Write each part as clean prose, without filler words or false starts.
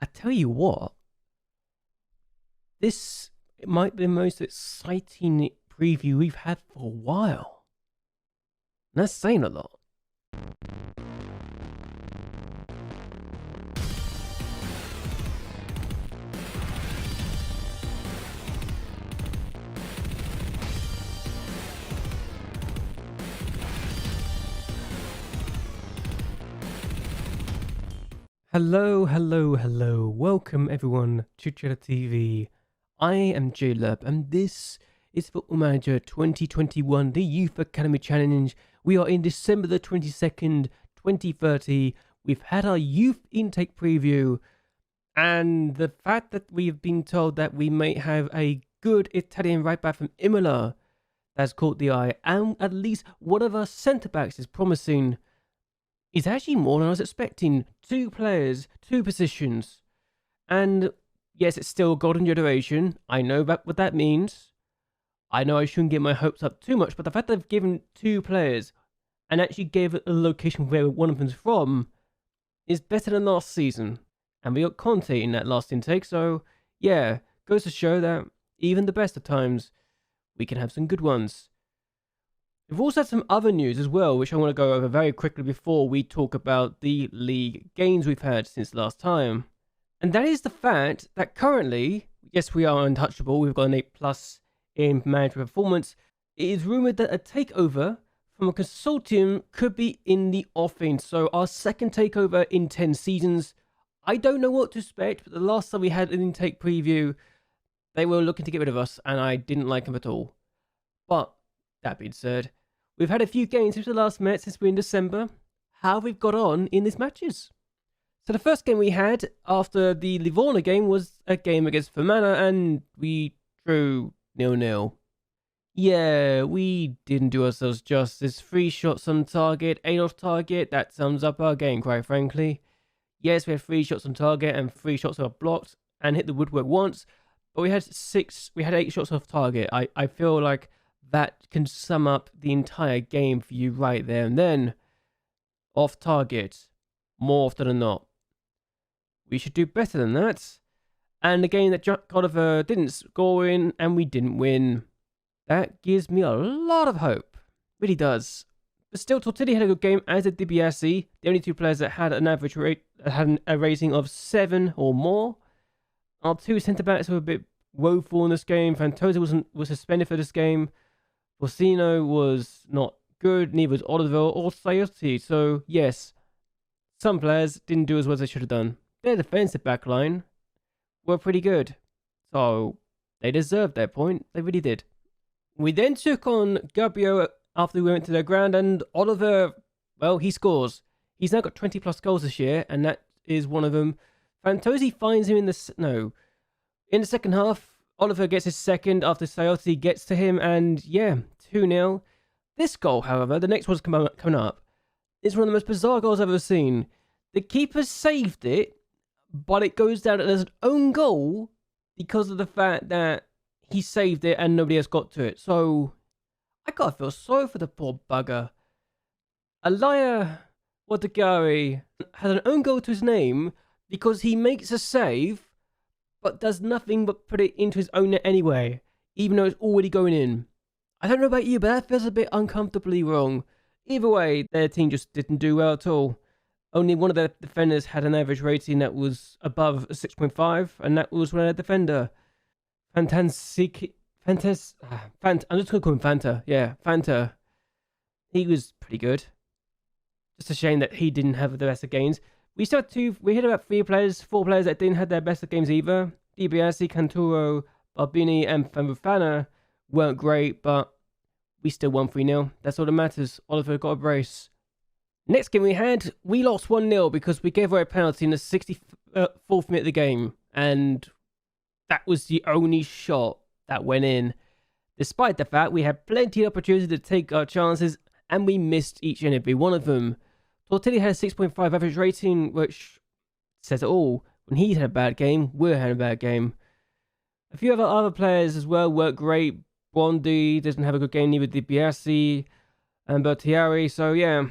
I tell you what, this might be the most exciting preview we've had for a while. And that's saying a lot. Hello. Welcome everyone to JLABTV. I am JLAB and this is Football Manager 2021, the Youth Academy Challenge. We are in December the 22nd, 2030. We've had our youth intake preview, and the fact that we've been told that we may have a good Italian right back from Imola that's caught the eye, and at least one of our centre backs is promising. Is actually more than I was expecting. 2 players, 2 positions. And yes, it's still a golden generation. I know what that means. I know I shouldn't get my hopes up too much, but the fact that they've given 2 players and actually gave it a location where one of them's from is better than last season. And we got Conte in that last intake, so yeah, goes to show that even the best of times, we can have some good ones. We've also had some other news as well, which I want to go over very quickly before we talk about the league gains we've had since last time. And that is the fact that currently, yes, we are untouchable. We've got an 8+ in manager performance. It is rumoured that a takeover from a consortium could be in the offing. So our second takeover in 10 seasons. I don't know what to expect, but the last time we had an intake preview, they were looking to get rid of us, and I didn't like them at all. But that being said, we've had a few games since we last met, since we're in December. How we've got on in these matches. So the first game we had after the Livorno game was a game against Siena, and we drew 0-0. Yeah, we didn't do ourselves justice. 3 shots on target, 8 off target. That sums up our game, quite frankly. Yes, we had 3 shots on target and 3 shots that were blocked and hit the woodwork once, but we had 8 shots off target. I feel like that can sum up the entire game for you right there and then. Off target, more often than not. We should do better than that. And the game that Jack Oliver didn't score in and we didn't win. That gives me a lot of hope. Really does. But still, Tortelli had a good game, as did DiBiase. The only 2 players that had an average rate, had a rating of 7 or more. Our 2 centre-backs were a bit woeful in this game. Fantosa was suspended for this game. Siena was not good, neither was Oliver or Sayotti. So, yes, some players didn't do as well as they should have done. Their defensive backline were pretty good. So, they deserved their point. They really did. We then took on Gubbio after we went to their ground, and Oliver, well, he scores. He's now got 20+ goals this year, and that is one of them. Fantozzi finds him in the second half. Oliver gets his second after Sayotti gets to him, and yeah, 2-0. This goal, however, the next one's coming up, is one of the most bizarre goals I've ever seen. The keeper saved it, but it goes down as an own goal because of the fact that he saved it and nobody else got to it. So, I gotta feel sorry for the poor bugger. Alaya Wadagari has an own goal to his name because he makes a save, but does nothing but put it into his own net anyway, even though it's already going in. I don't know about you, but that feels a bit uncomfortably wrong. Either way, their team just didn't do well at all. Only one of their defenders had an average rating that was above a 6.5, and that was one of their defender. I'm just going to call him Fanta. Yeah, Fanta. He was pretty good. Just a shame that he didn't have the best of games. We still had we had about 4 players that didn't have their best of games either. DiBiase, Canturo, Barbini, and Fafana weren't great, but we still won 3-0. That's all that matters. Oliver got a brace. Next game we had, we lost 1-0 because we gave away a penalty in the 64th minute of the game, and that was the only shot that went in. Despite the fact we had plenty of opportunity to take our chances, and we missed each and every one of them. Tortelli had a 6.5 average rating, which says it all. When he had a bad game, we're having a bad game. A few other players as well weren't great. Bondi doesn't have a good game, neither did DiBiase and Bertiari. So yeah,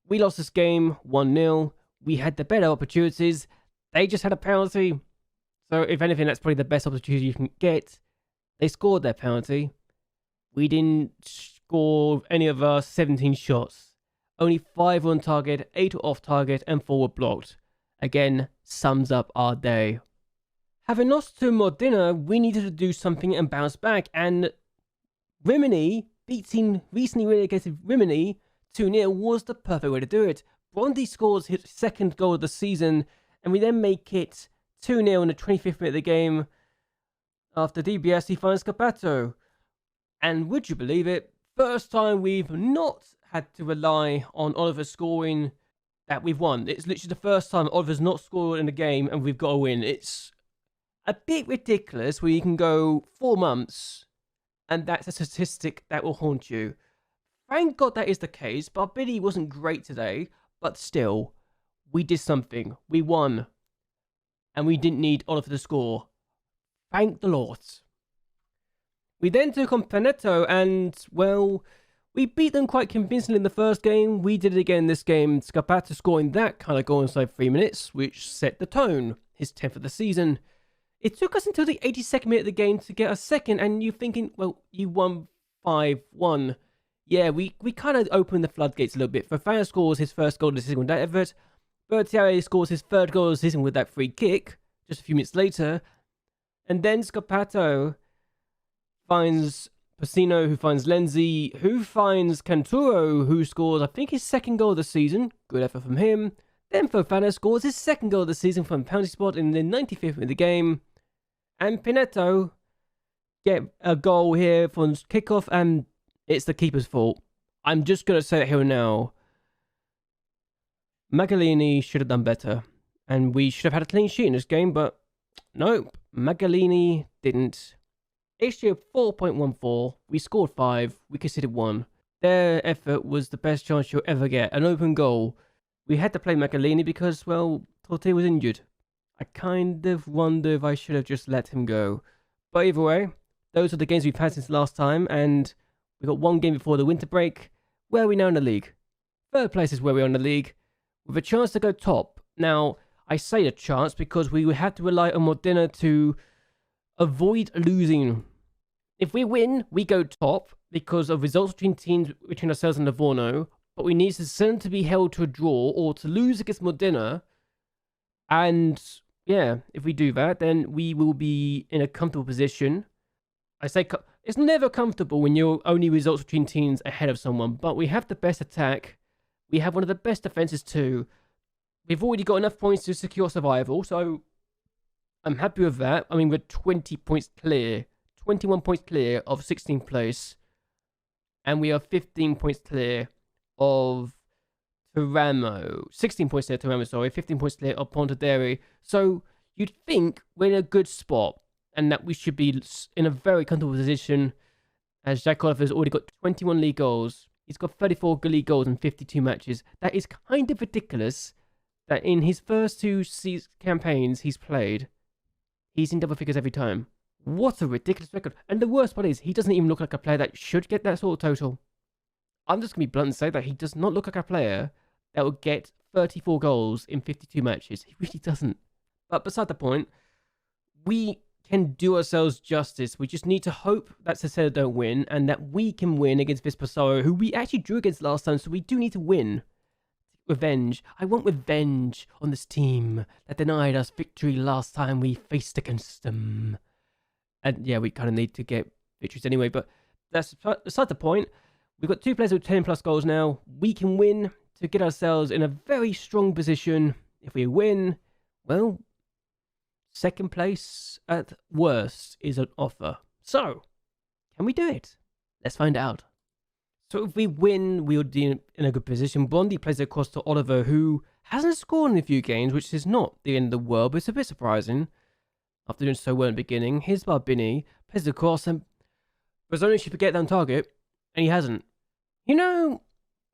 we lost this game 1-0. We had the better opportunities. They just had a penalty. So if anything, that's probably the best opportunity you can get. They scored their penalty. We didn't score any of our 17 shots. Only 5 on target, 8 were off target, and 4 were blocked. Again, sums up our day. Having lost to Modena, we needed to do something and bounce back. And Rimini, beating recently relegated Rimini 2-0 was the perfect way to do it. Bondi scores his second goal of the season, and we then make it 2-0 in the 25th minute of the game. After DBS, he finds Capato. And would you believe it, first time we've not had to rely on Oliver scoring that we've won. It's literally the first time Oliver's not scored in a game and we've got a win. It's a bit ridiculous where you can go 4 months and that's a statistic that will haunt you. Thank God that is the case. Barbidi wasn't great today, but still, we did something. We won. And we didn't need Oliver to score. Thank the Lord. We then took on Paneto and, well, we beat them quite convincingly in the first game. We did it again this game. Scapato scoring that kind of goal inside 3 minutes, which set the tone. His 10th of the season. It took us until the 82nd minute of the game to get a second, and you're thinking, well, you won 5-1. Yeah, we kind of opened the floodgates a little bit. Fofana scores his first goal of the season with that effort. Bertieri scores his third goal of the season with that free kick, just a few minutes later. And then Scapato finds Pacino, who finds Lenzi, who finds Canturo, who scores, I think, his second goal of the season. Good effort from him. Then Fofana scores his second goal of the season from penalty spot in the 95th minute of the game. And Pineto get a goal here from kickoff, and it's the keeper's fault. I'm just going to say it here now. Magalini should have done better. And we should have had a clean sheet in this game, but nope. Magalini didn't. XG of 4.14. We scored 5. We conceded 1. Their effort was the best chance you'll ever get. An open goal. We had to play Magalini because, well, Torte was injured. I kind of wonder if I should have just let him go. But either way, those are the games we've had since last time, and we got 1 game before the winter break. Where are we now in the league? 3rd place is where we are in the league, with a chance to go top. Now, I say a chance because we would have to rely on Modena to avoid losing. If we win, we go top because of results between teams between ourselves and Livorno, but we need Siena to be held to a draw or to lose against Modena. And yeah, if we do that, then we will be in a comfortable position. I say it's never comfortable when you're only results between teams ahead of someone, but we have the best attack. We have one of the best defenses too. We've already got enough points to secure survival, so I'm happy with that. I mean, we're 20 points clear. 21 points clear of 16th place. And we are 15 points clear of Teramo. 16 points clear of Teramo, sorry. 15 points clear of Pontederi. So you'd think we're in a good spot and that we should be in a very comfortable position, as Jack Oliver's already got 21 league goals. He's got 34 league goals in 52 matches. That is kind of ridiculous that in his first 2 campaigns he's played, he's in double figures every time. What a ridiculous record. And the worst part is, he doesn't even look like a player that should get that sort of total. I'm just going to be blunt and say that he does not look like a player that would get 34 goals in 52 matches. He really doesn't. But beside the point, we can do ourselves justice. We just need to hope that Cicero don't win, and that we can win against Vespasaro, who we actually drew against last time, so we do need to win. Revenge. I want revenge on this team that denied us victory last time we faced against them. And yeah, we kind of need to get victories anyway, but that's beside the point. We've got 2 players with 10 plus goals now. We can win to get ourselves in a very strong position. If we win, well, 2nd place at worst is an offer. So, can we do it? Let's find out. So if we win, we'll be in a good position. Bondi plays across to Oliver, who hasn't scored in a few games, which is not the end of the world, but it's a bit surprising. After doing so well in the beginning, here's Barbini, plays across, and Brazzoni should get down target, and he hasn't. You know,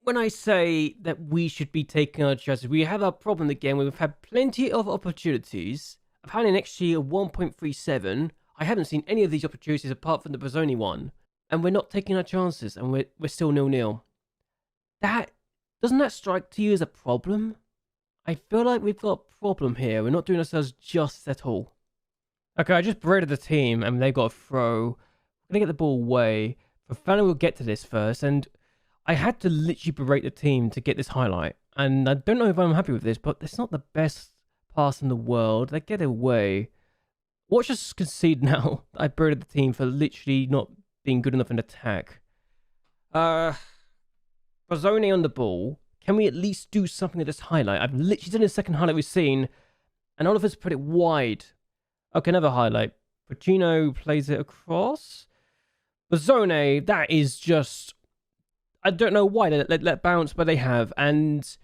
when I say that we should be taking our chances, we have our problem again. We've had plenty of opportunities. I've had an XG of 1.37. I haven't seen any of these opportunities apart from the Brazzoni one. And we're not taking our chances, and we're still 0-0. Doesn't that strike to you as a problem? I feel like we've got a problem here. We're not doing ourselves justice at all. Okay, I just berated the team, and they've got a throw. We're going to get the ball away. Fofana will get to this first, and I had to literally berate the team to get this highlight. And I don't know if I'm happy with this, but it's not the best pass in the world. They get it away. Watch us concede now. I berated the team for literally not being good enough in attack. Bozzone on the ball. Can we at least do something at this highlight? I've literally done the second highlight we've seen, and all of us put it wide. Okay, another highlight. Pochettino plays it across. Bozzone, that is just... I don't know why they let bounce, but they have. And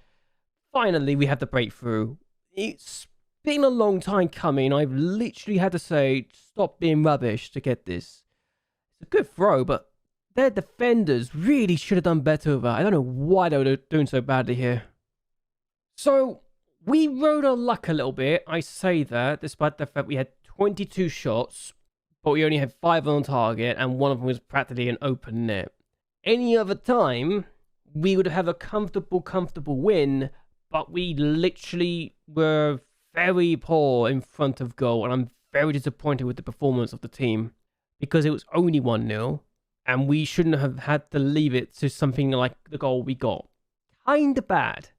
finally, we have the breakthrough. It's been a long time coming. I've literally had to say, stop being rubbish to get this. It's a good throw, but their defenders really should have done better with that. I don't know why they were doing so badly here. So, we rode our luck a little bit. I say that, despite the fact we had 22 shots, but we only had 5 on target, and one of them was practically an open net. Any other time, we would have a comfortable win, but we literally were very poor in front of goal, and I'm very disappointed with the performance of the team, because it was only 1-0, and we shouldn't have had to leave it to something like the goal we got. Kinda bad.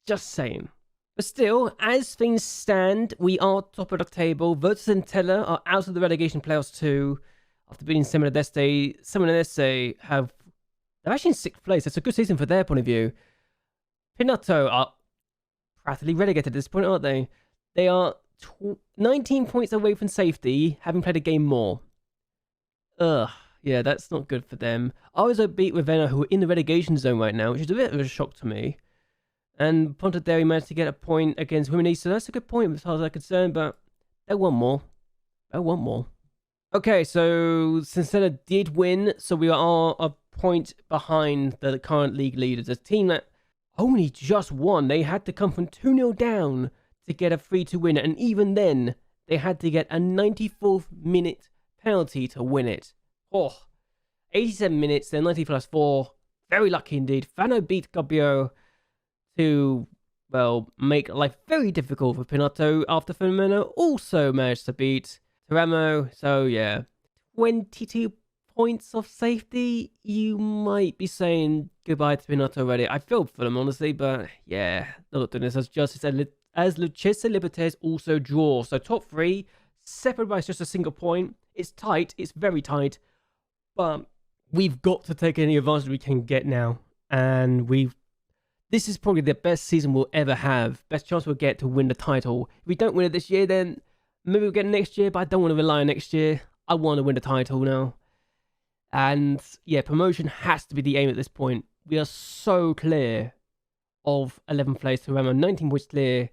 Just saying. But still, as things stand, we are top of the table. Virtus and Teller are out of the relegation playoffs too. After beating Siena have... They're actually in 6th place. It's a good season for their point of view. Pinato are practically relegated at this point, aren't they? They are 19 points away from safety, having played a game more. Ugh. Yeah, that's not good for them. Arzo beat Ravenna, who are in the relegation zone right now, which is a bit of a shock to me. And Pontederi managed to get a point against Rimini, so that's a good point as far as I'm concerned, but they want more. They want more. Okay, so Siena did win, so we are a point behind the current league leaders. A team that only just won. They had to come from 2-0 down to get a 3-2 win, and even then, they had to get a 94th minute penalty to win it. Oh, 87 minutes, then 90 plus 4. Very lucky indeed. Fano beat Gabbio to, well, make life very difficult for Pinato after Firmino also managed to beat Teramo. So, yeah, 22 points of safety. You might be saying goodbye to Pinato already. I feel for them, honestly, but yeah, not doing this as justice as Lucchese Libertes also draw. So, top 3, separated by just a single point. It's tight. It's very tight. But we've got to take any advantage we can get now. And this is probably the best season we'll ever have. Best chance we'll get to win the title. If we don't win it this year, then maybe we'll get it next year. But I don't want to rely on next year. I want to win the title now. And yeah, promotion has to be the aim at this point. We are so clear of 11th place to Ramo, 19 points clear.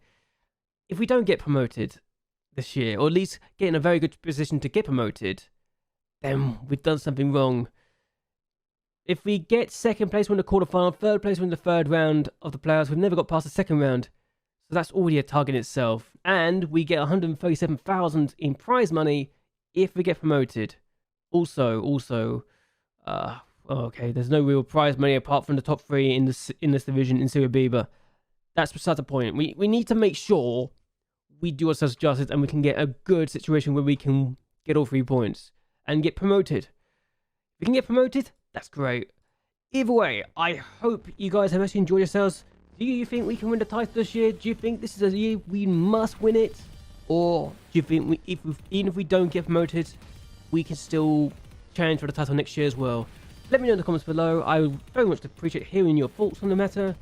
If we don't get promoted this year, or at least get in a very good position to get promoted, then we've done something wrong. If we get 2nd place, win the quarterfinal, 3rd place, win the 3rd round of the playoffs, we've never got past the 2nd round. So that's already a target in itself. And we get 137,000 in prize money if we get promoted. Also, okay, there's no real prize money apart from the top 3 in this division in Serie B, but that's beside the point. We need to make sure we do ourselves justice and we can get a good situation where we can get all 3 points and get promoted. If we can get promoted, that's great. Either way, I hope you guys have actually enjoyed yourselves. Do you think we can win the title this year? Do you think this is a year we must win it? Or do you think even if we don't get promoted, we can still challenge for the title next year as well? Let me know in the comments below. I would very much appreciate hearing your thoughts on the matter.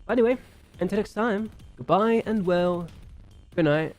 But anyway, until next time, goodbye and well, good night.